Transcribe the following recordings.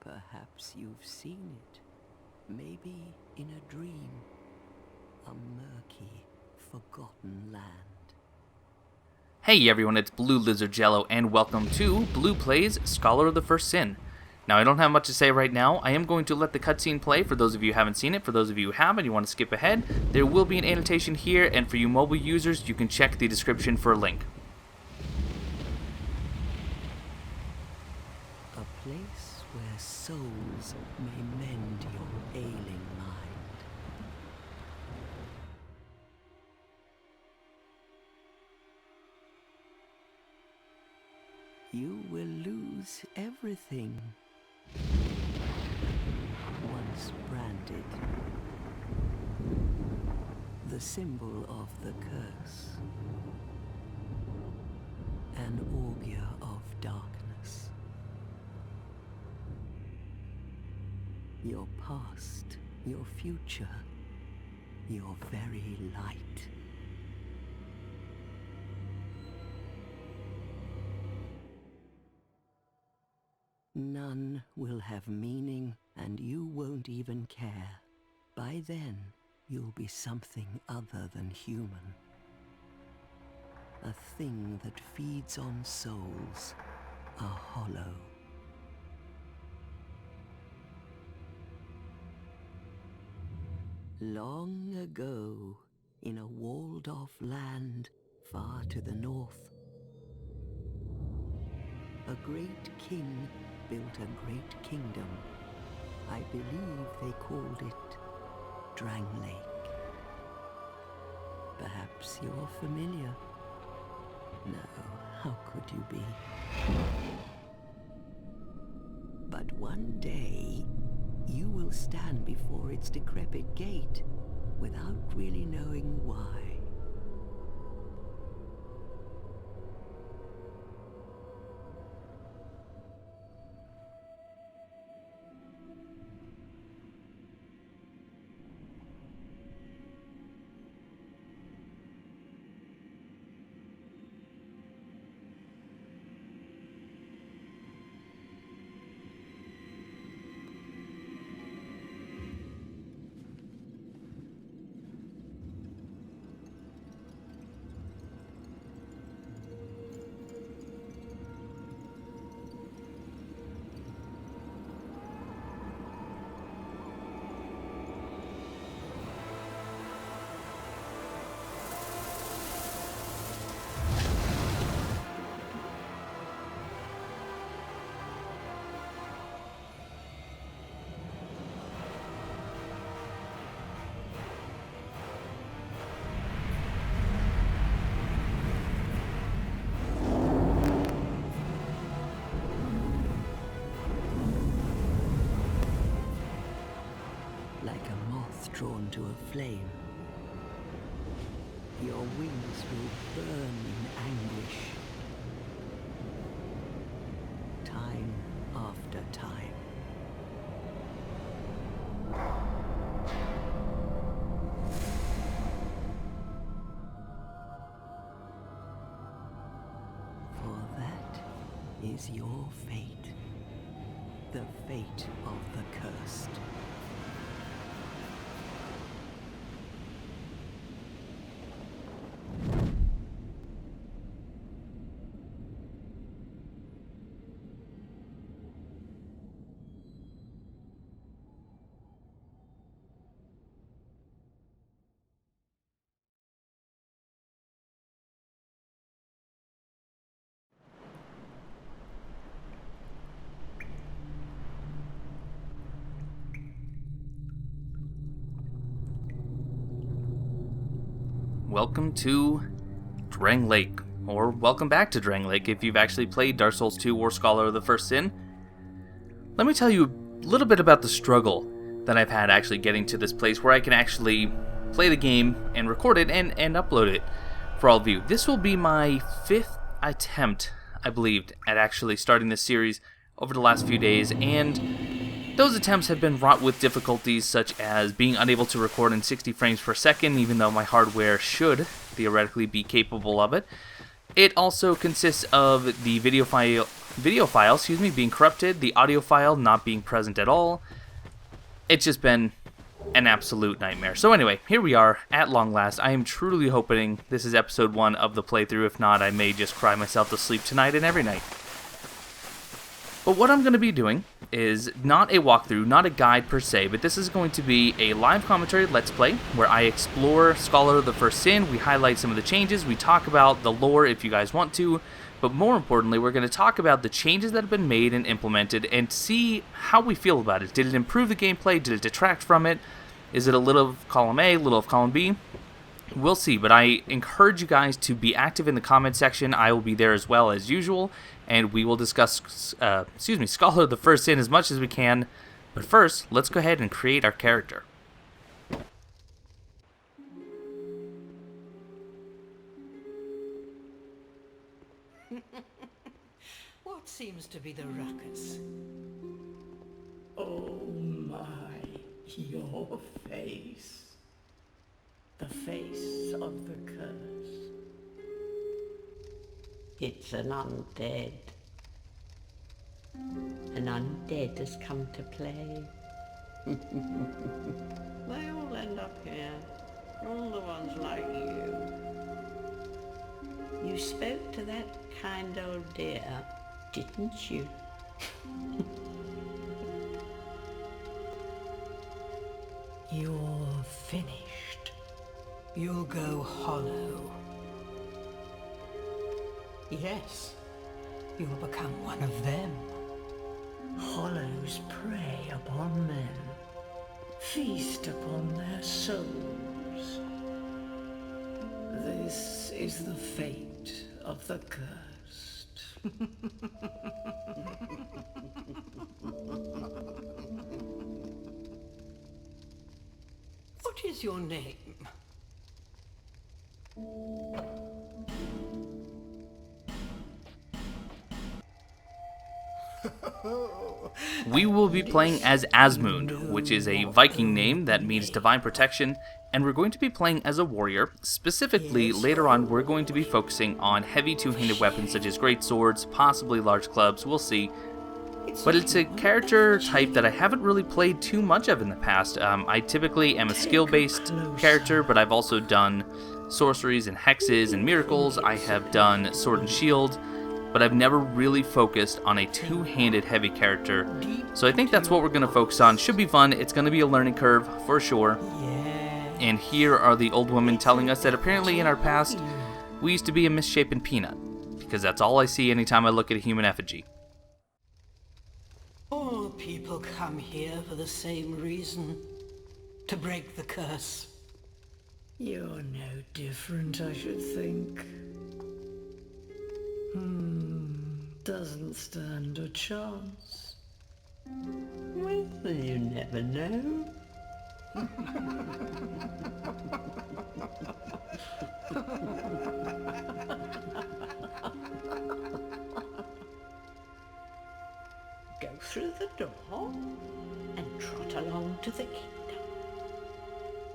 Perhaps you've seen it. Maybe in a dream. A murky, forgotten land. Hey everyone, it's Blue Lizard Jello, and welcome to Blue Plays Scholar of the First Sin. Now, I don't have much to say right now. I am going to let the cutscene play for those of you who haven't seen it. For those of you who have and you want to skip ahead, there will be an annotation here, and for you mobile users, you can check the description for a link. A place where souls may mend your ailing mind. You will lose everything. Once branded, the symbol of the curse, an augur of darkness. Your past, your future, your very light. None will have meaning, and you won't even care. By then, you'll be something other than human. A thing that feeds on souls, a hollow. Long ago, in a walled-off land far to the north, a great king built a great kingdom. I believe they called it Drang Lake. Perhaps you're familiar. No, how could you be? But one day, you will stand before its decrepit gate without really knowing why. Drawn to a flame. Your wings will burn in anguish. Time after time. For that is your fate. The fate of the cursed. Welcome to Drang Lake, or welcome back to Drang Lake if you've actually played Dark Souls 2 or Scholar of the First Sin. Let me tell you a little bit about the struggle that I've had actually getting to this place where I can actually play the game and record it and upload it for all of you. This will be my 5th attempt, I believe, at actually starting this series over the last few days, and those attempts have been wrought with difficulties such as being unable to record in 60 frames per second, even though my hardware should theoretically be capable of it. It also consists of the video file video file, being corrupted, the audio file not being present at all. It's just been an absolute nightmare. So anyway, here we are at long last. I am truly hoping this is episode 1 of the playthrough. If not, I may just cry myself to sleep tonight and every night. But what I'm going to be doing is not a walkthrough, not a guide per se, but this is going to be a live commentary Let's Play where I explore Scholar of the First Sin, we highlight some of the changes, we talk about the lore if you guys want to, but more importantly, we're going to talk about the changes that have been made and implemented and see how we feel about it. Did it improve the gameplay? Did it detract from it? Is it a little of column A, a little of column B? We'll see, but I encourage you guys to be active in the comment section. I will be there as well as usual, and we will discuss, Scholar of the First Sin as much as we can. But first, let's go ahead and create our character. What seems to be the ruckus? Oh my, your face. The face of the curse. It's an undead. An undead has come to play. They all end up here. All the ones like you. You spoke to that kind old dear, didn't you? You're finished. You'll go hollow. Yes, you'll become one of them. Hollows prey upon men, feast upon their souls. This is the fate of the cursed. What is your name? We will be playing as Asmund, which is a Viking name that means divine protection, and we're going to be playing as a warrior. Specifically, later on, we're going to be focusing on heavy two-handed weapons such as great swords, possibly large clubs, we'll see. But it's a character type that I haven't really played too much of in the past. I typically am a skill-based character, but I've also done sorceries and hexes and miracles. I have done sword and shield, but I've never really focused on a two-handed heavy character. So I think that's what we're going to focus on. Should be fun. It's going to be a learning curve for sure. And here are the old women telling us that apparently in our past, we used to be a misshapen peanut, because that's all I see anytime I look at a human effigy. All people come here for the same reason. To break the curse. You're no different, I should think. Doesn't stand a chance. Well, you never know. Go through the door and trot along to the kingdom.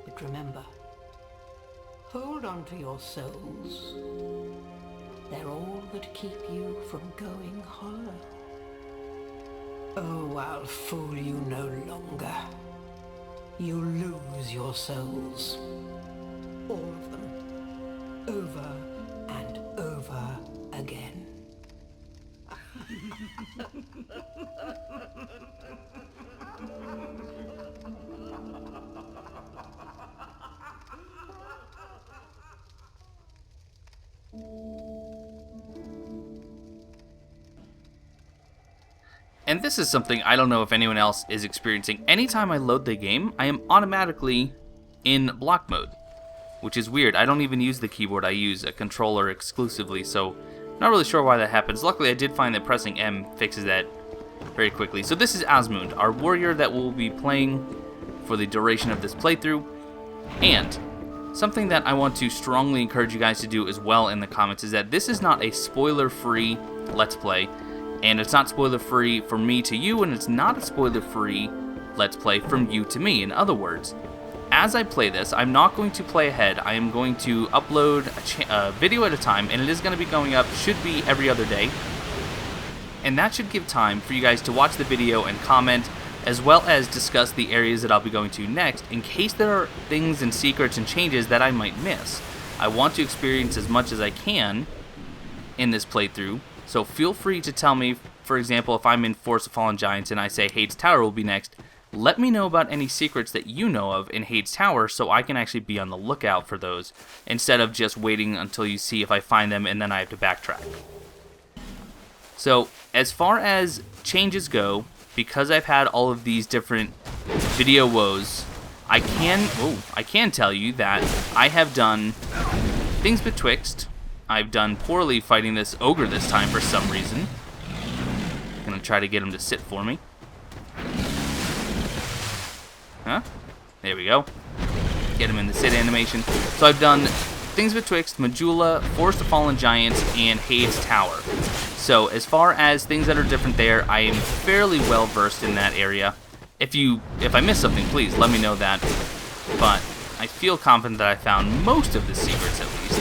But remember, hold on to your souls. They're all that keep you from going hollow. Oh, I'll fool you no longer. You lose your souls. All of them. Over and over again. And this is something I don't know if anyone else is experiencing. Anytime I load the game, I am automatically in block mode, which is weird. I don't even use the keyboard. I use a controller exclusively, so not really sure why that happens. Luckily, I did find that pressing M fixes that very quickly. So this is Asmund, our warrior that we'll be playing for the duration of this playthrough. And something that I want to strongly encourage you guys to do as well in the comments is that this is not a spoiler-free Let's Play. And it's not spoiler-free from me to you, and it's not a spoiler-free Let's Play from you to me. In other words, as I play this, I'm not going to play ahead. I am going to upload a video at a time, and it is going to be going up, should be every other day. and that should give time for you guys to watch the video and comment, as well as discuss the areas that I'll be going to next in case there are things and secrets and changes that I might miss. I want to experience as much as I can in this playthrough, so feel free to tell me, for example, if I'm in Forest of Fallen Giants and I say Hades Tower will be next, let me know about any secrets that you know of in Hades Tower so I can actually be on the lookout for those, instead of just waiting until you see if I find them and then I have to backtrack. So, as far as changes go, because I've had all of these different video woes, I can tell you that I have done things betwixt. I've done poorly fighting this ogre this time for some reason. I'm gonna try to get him to sit for me. Huh? There we go. Get him in the sit animation. So I've done things betwixt Majula, Forest of Fallen Giants, and Hades Tower. So as far as things that are different there, I am fairly well versed in that area. If I miss something, please let me know that. But I feel confident that I found most of the secrets at least.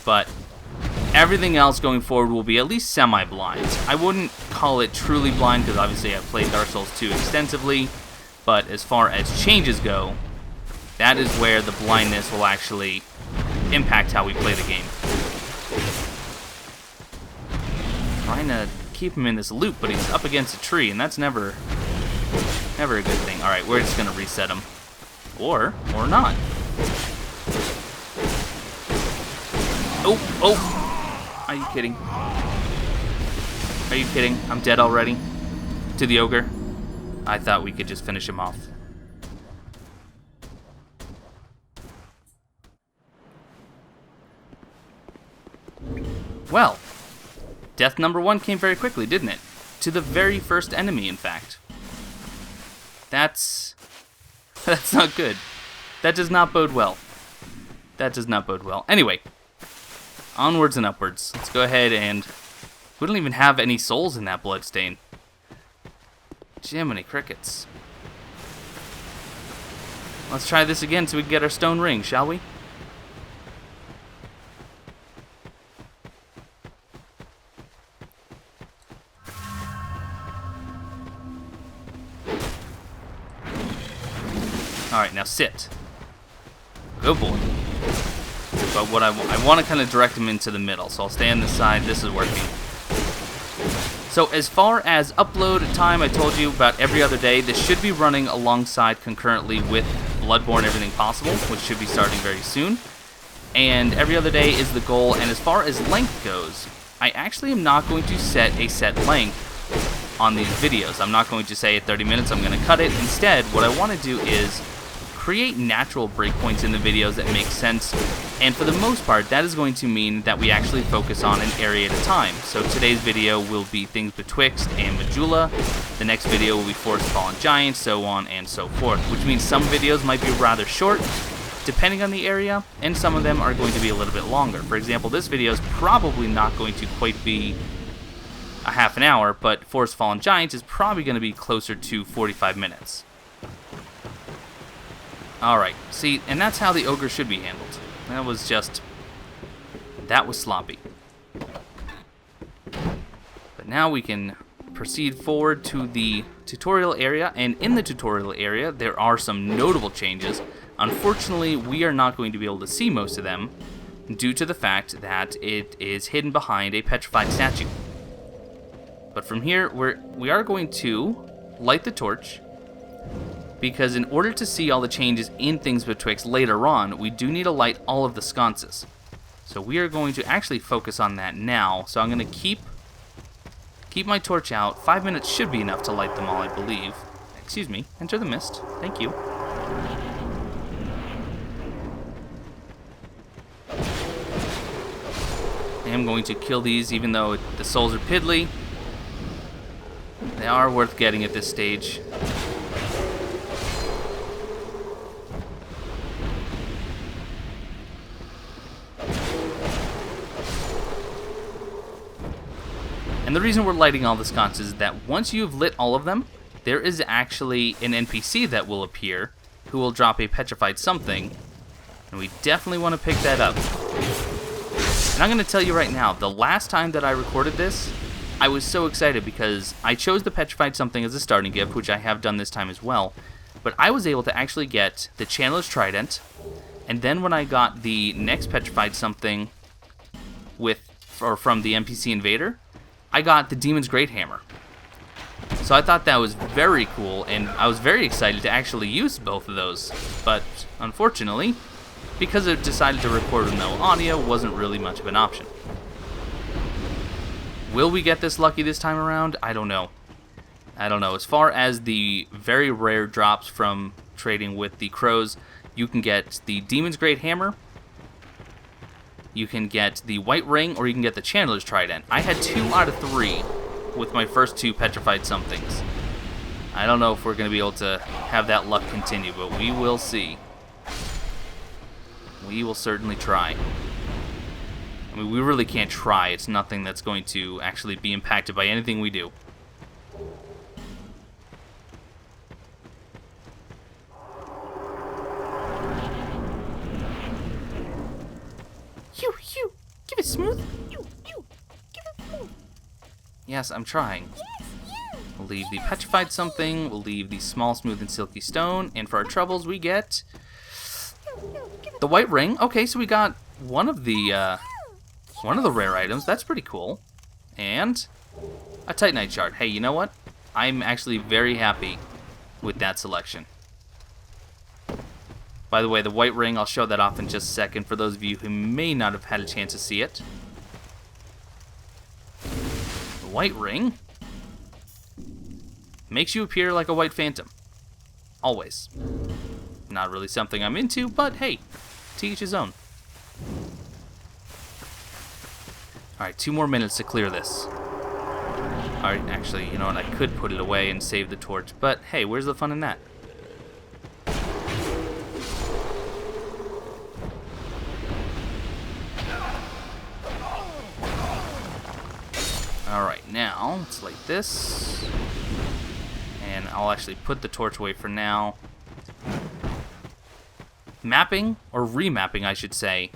But everything else going forward will be at least semi-blind. I wouldn't call it truly blind because obviously I've played Dark Souls 2 extensively. But as far as changes go, that is where the blindness will actually impact how we play the game. Trying to keep him in this loop, but he's up against a tree, and that's never a good thing. Alright, we're just gonna reset him. Or not. Oh! Are you kidding? Are you kidding? I'm dead already? To the ogre? I thought we could just finish him off. Well, death number 1 came very quickly, didn't it? To the very first enemy, in fact. That's not good. That does not bode well. That does not bode well. Anyway, onwards and upwards. Let's go ahead and... We don't even have any souls in that bloodstain. Jiminy crickets. Let's try this again so we can get our stone ring, shall we? Alright, now sit. Good boy. But what I want to kind of direct him into the middle, so I'll stay on this side. This is working. So as far as upload time, I told you about every other day. This should be running alongside concurrently with Bloodborne Everything Possible, which should be starting very soon. And every other day is the goal, and as far as length goes, I actually am not going to set a set length on these videos. I'm not going to say at 30 minutes I'm going to cut it. Instead, what I want to do is create natural breakpoints in the videos that make sense, and for the most part that is going to mean that we actually focus on an area at a time. So today's video will be things betwixt and Majula, the next video will be Forest of Fallen Giants, so on and so forth, which means some videos might be rather short depending on the area, and some of them are going to be a little bit longer. For example, this video is probably not going to quite be a half an hour, but Forest of Fallen Giants is probably going to be closer to 45 minutes. Alright, see, and that's how the ogre should be handled. That was sloppy. But now we can proceed forward to the tutorial area, and in the tutorial area there are some notable changes. Unfortunately, we are not going to be able to see most of them due to the fact that it is hidden behind a petrified statue. But from here, we are going to light the torch, because in order to see all the changes in things betwixt later on, we do need to light all of the sconces. So we are going to actually focus on that now. So I'm going to keep my torch out. 5 minutes should be enough to light them all, I believe. Excuse me, enter the mist. Thank you. I am going to kill these, even though the souls are piddly. They are worth getting at this stage. And the reason we're lighting all the sconces is that once you've lit all of them, there is actually an NPC that will appear who will drop a petrified something, and we definitely want to pick that up. And I'm going to tell you right now, the last time that I recorded this, I was so excited because I chose the Petrified Something as a starting gift, which I have done this time as well. But I was able to actually get the Chandler's Trident, and then when I got the next Petrified Something from the NPC Invader, I got the Demon's Great Hammer. So I thought that was very cool, and I was very excited to actually use both of those. But unfortunately, because it decided to record with no audio, wasn't really much of an option. Will we get this lucky this time around? I don't know. I don't know. As far as the very rare drops from trading with the crows, you can get the Demon's Great Hammer, you can get the White Ring, or you can get the Chandler's Trident. I had 2 out of 3 with my first 2 Petrified Somethings. I don't know if we're going to be able to have that luck continue, but we will see. We will certainly try. I mean, we really can't try. It's nothing that's going to actually be impacted by anything we do. Phew, phew. Give it smooth. You, give it smooth. Yes, I'm trying. Yes, you. We'll leave the Petrified Something. We'll leave the Small, Smooth, and Silky Stone. And for our troubles, we get the White Ring. Okay, so we got one of the rare items. That's pretty cool. And a Titanite Shard. Hey, you know what? I'm actually very happy with that selection. By the way, the White Ring, I'll show that off in just a second for those of you who may not have had a chance to see it. The White Ring makes you appear like a White Phantom. Always. Not really something I'm into, but hey, to each his own. Alright, 2 more minutes to clear this. Alright, actually, you know what, I could put it away and save the torch, but hey, where's the fun in that? Alright, now, let's light this. And I'll actually put the torch away for now. Mapping, or remapping I should say,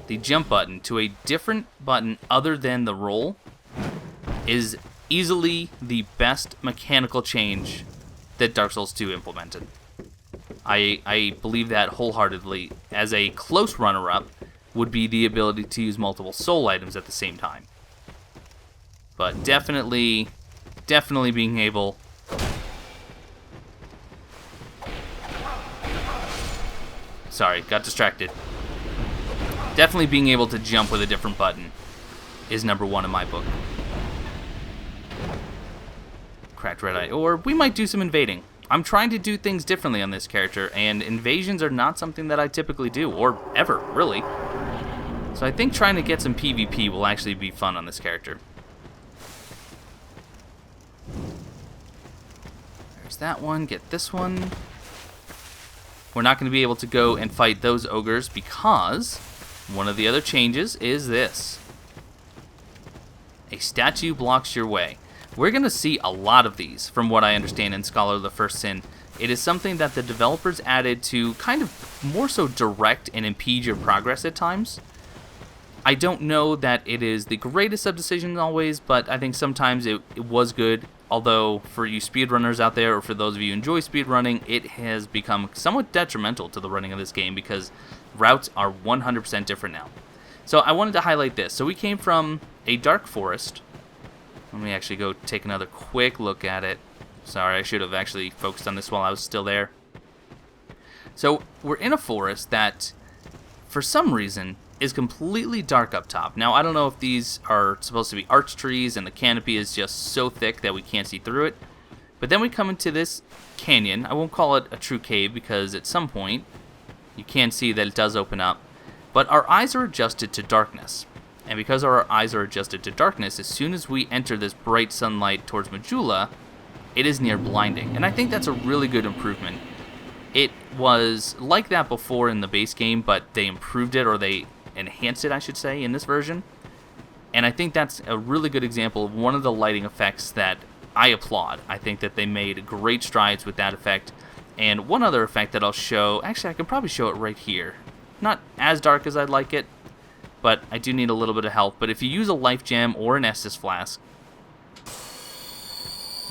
the jump button to a different button other than the roll is easily the best mechanical change that Dark Souls 2 implemented. I believe that wholeheartedly. As a close runner-up would be the ability to use multiple soul items at the same time. But definitely being able... Sorry, got distracted. Definitely being able to jump with a different button is #1 in my book. Cracked red eye. Or we might do some invading. I'm trying to do things differently on this character, and invasions are not something that I typically do, or ever, really. So I think trying to get some PvP will actually be fun on this character. There's that one. Get this one. We're not going to be able to go and fight those ogres because one of the other changes is this. A statue blocks your way. We're going to see a lot of these, from what I understand in Scholar of the First Sin. It is something that the developers added to kind of more so direct and impede your progress at times. I don't know that it is the greatest of decisions always, but I think sometimes it was good. Although, for you speedrunners out there, or for those of you who enjoy speedrunning, it has become somewhat detrimental to the running of this game because routes are 100% different now. So I wanted to highlight this. So we came from a dark forest. Let me actually go take another quick look at it. Sorry, I should have actually focused on this while I was still there. So we're in a forest that, for some reason, is completely dark up top. Now, I don't know if these are supposed to be arch trees and the canopy is just so thick that we can't see through it. But then we come into this canyon. I won't call it a true cave because at some point you can see that it does open up. But our eyes are adjusted to darkness. And because our eyes are adjusted to darkness, as soon as we enter this bright sunlight towards Majula, it is near blinding. And I think that's a really good improvement. It was like that before in the base game, but they improved it, or they enhanced it, I should say, in this version. And I think that's a really good example of one of the lighting effects that I applaud. I think that they made great strides with that effect. And one other effect that I'll show, actually I can probably show it right here. Not as dark as I'd like it, but I do need a little bit of help. But if you use a life gem or an Estus flask,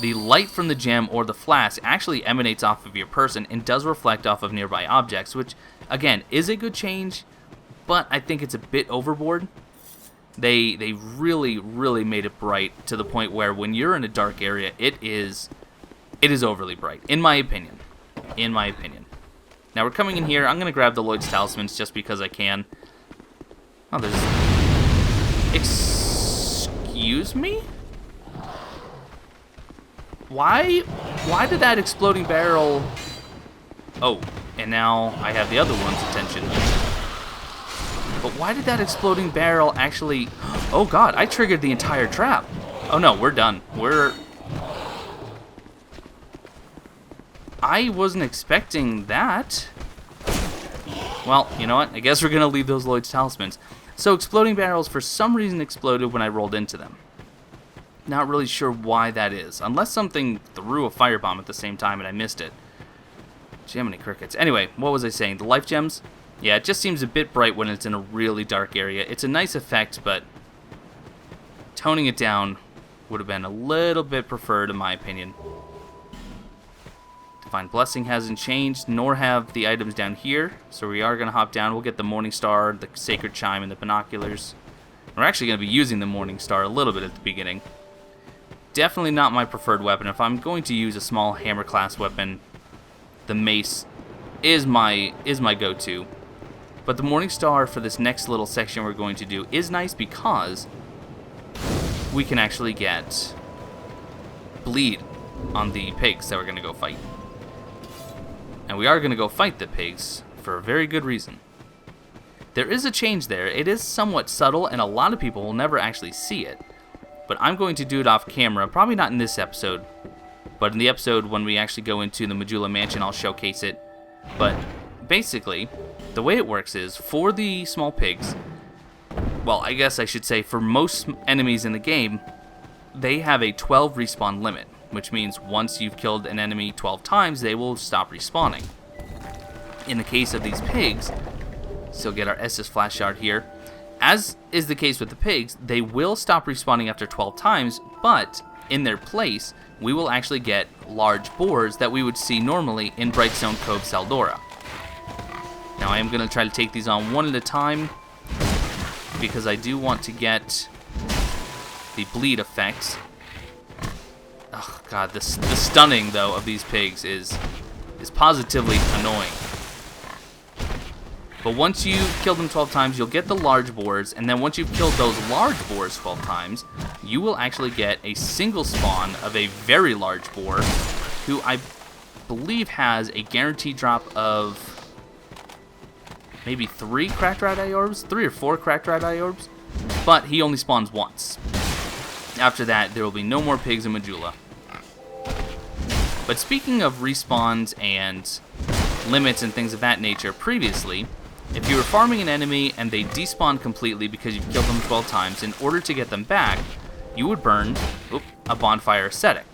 the light from the gem or the flask actually emanates off of your person and does reflect off of nearby objects, which, again, is a good change, but I think it's a bit overboard. They really, really made it bright to the point where when you're in a dark area, it is overly bright, in my opinion. In my opinion. Now we're coming in here. I'm going to grab the Lloyd's Talismans just because I can. Oh, there's... Excuse me? Why did that exploding barrel... Oh, and now I have the other one's attention. But why did that exploding barrel actually... Oh god, I triggered the entire trap. Oh no, we're done. I wasn't expecting that. Well, you know what? I guess we're going to leave those Lloyd's Talismans. So exploding barrels for some reason exploded when I rolled into them. Not really sure why that is. Unless something threw a firebomb at the same time and I missed it. Jiminy crickets. Anyway, what was I saying? The life gems? Yeah, it just seems a bit bright when it's in a really dark area. It's a nice effect, but toning it down would have been a little bit preferred in my opinion. Divine Blessing hasn't changed, nor have the items down here. So we are going to hop down. We'll get the Morning Star, the Sacred Chime, and the binoculars. We're actually going to be using the Morning Star a little bit at the beginning. Definitely not my preferred weapon. If I'm going to use a small hammer class weapon, the mace is my go-to. But the Morning Star for this next little section we're going to do is nice because we can actually get bleed on the pigs that we're going to go fight. And we are going to go fight the pigs for a very good reason. There is a change there. It is somewhat subtle and a lot of people will never actually see it. But I'm going to do it off camera, probably not in this episode, but in the episode when we actually go into the Majula Mansion, I'll showcase it. But basically, the way it works is, for the small pigs, well, I guess I should say for most enemies in the game, they have a 12 respawn limit, which means once you've killed an enemy 12 times, they will stop respawning. In the case of these pigs, still get our Estus Flash Shard here, as is the case with the pigs, they will stop respawning after 12 times, but in their place, we will actually get large boars that we would see normally in Brightstone Cove, Saldora. Now I am going to try to take these on one at a time, because I do want to get the bleed effects. Oh god, the stunning though of these pigs is positively annoying. But once you kill them 12 times, you'll get the large boars, and then once you've killed those large boars 12 times, you will actually get a single spawn of a very large boar, who I believe has a guaranteed drop of maybe 3 cracked rat eye orbs, 3 or 4 cracked rat eye orbs, but he only spawns once. After that, there will be no more pigs in Majula. But speaking of respawns and limits and things of that nature, previously, if you were farming an enemy and they despawned completely because you've killed them 12 times, in order to get them back, you would burn a bonfire ascetic.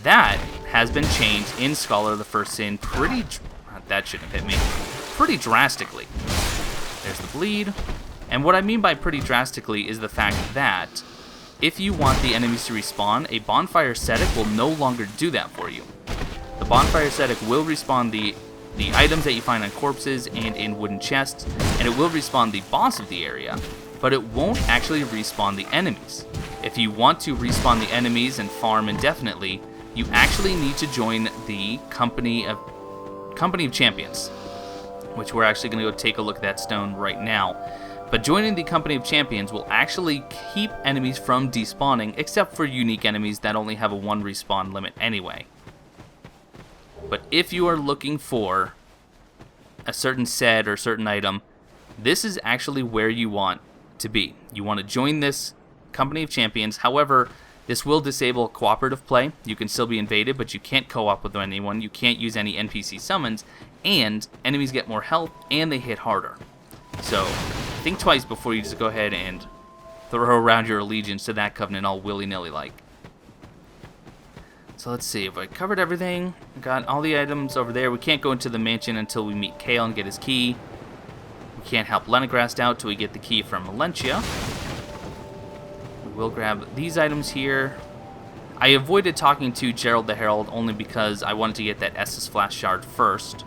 That has been changed in Scholar of the First Sin that shouldn't have hit me, pretty drastically. There's the bleed. And what I mean by pretty drastically is the fact that if you want the enemies to respawn, a bonfire ascetic will no longer do that for you. The bonfire ascetic will respawn the items that you find on corpses and in wooden chests, and it will respawn the boss of the area, but it won't actually respawn the enemies. If you want to respawn the enemies and farm indefinitely, you actually need to join the Company of Champions, which we're actually going to go take a look at that stone right now. But joining the Company of Champions will actually keep enemies from despawning, except for unique enemies that only have a 1 respawn limit anyway. But if you are looking for a certain set or certain item, this is actually where you want to be. You want to join this Company of Champions. However, this will disable cooperative play. You can still be invaded, but you can't co-op with anyone. You can't use any NPC summons, and enemies get more health, and they hit harder. So think twice before you just go ahead and throw around your allegiance to that covenant all willy-nilly like. So let's see, if I covered everything, got all the items over there. We can't go into the mansion until we meet Kale and get his key. We can't help Lenegrast out till we get the key from Valencia. We will grab these items here. I avoided talking to Gerald the Herald only because I wanted to get that Estus Flash Shard first.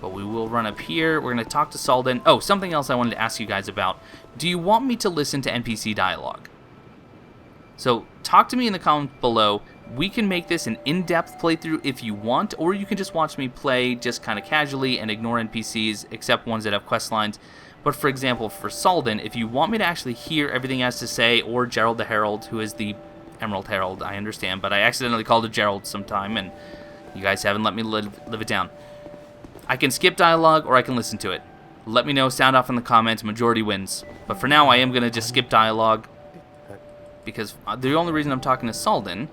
But we will run up here. We're going to talk to Salden. Oh, something else I wanted to ask you guys about. Do you want me to listen to NPC dialogue? So, talk to me in the comments below. We can make this an in-depth playthrough if you want, or you can just watch me play just kind of casually and ignore NPCs, except ones that have quest lines. But for example, for Salden, if you want me to actually hear everything he has to say, or Gerald the Herald, who is the Emerald Herald, I understand, but I accidentally called it Gerald sometime, and you guys haven't let me live it down. I can skip dialogue, or I can listen to it. Let me know, sound off in the comments, majority wins. But for now, I am going to just skip dialogue, because the only reason I'm talking to Salden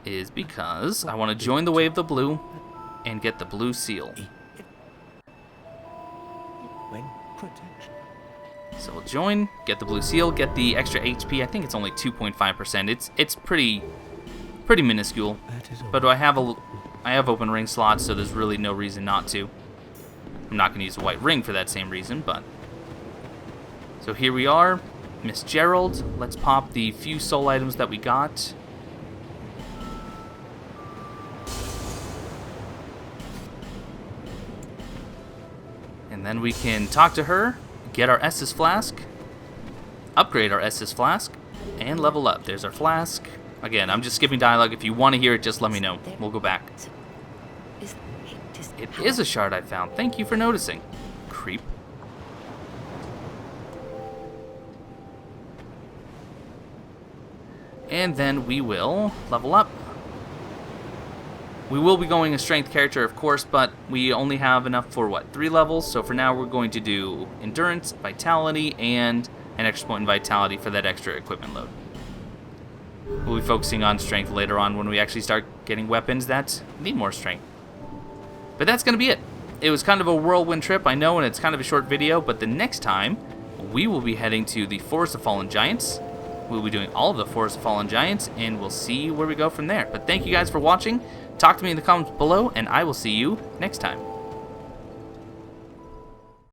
is because I want to join the Way of the Blue and get the blue seal. So we'll join, get the blue seal, get the extra HP. I think it's only 2.5%. It's pretty minuscule. But I have open ring slots, so there's really no reason not to. I'm not going to use a white ring for that same reason, but so here we are, Miss Gerald. Let's pop the few soul items that we got. And then we can talk to her, get our Estus Flask, upgrade our Estus Flask, and level up. There's our flask. Again, I'm just skipping dialogue. If you want to hear it, just let me know. We'll go back. It is a shard I found. Thank you for noticing. Creep. And then we will level up. We will be going a strength character, of course, but we only have enough for, what, 3 levels? So for now, we're going to do Endurance, Vitality, and an extra point in Vitality for that extra equipment load. We'll be focusing on strength later on when we actually start getting weapons that need more strength. But that's going to be it. It was kind of a whirlwind trip, I know, and it's kind of a short video, but the next time, we will be heading to the Forest of Fallen Giants. We'll be doing all of the Forest of Fallen Giants, and we'll see where we go from there. But thank you guys for watching. Talk to me in the comments below, and I will see you next time.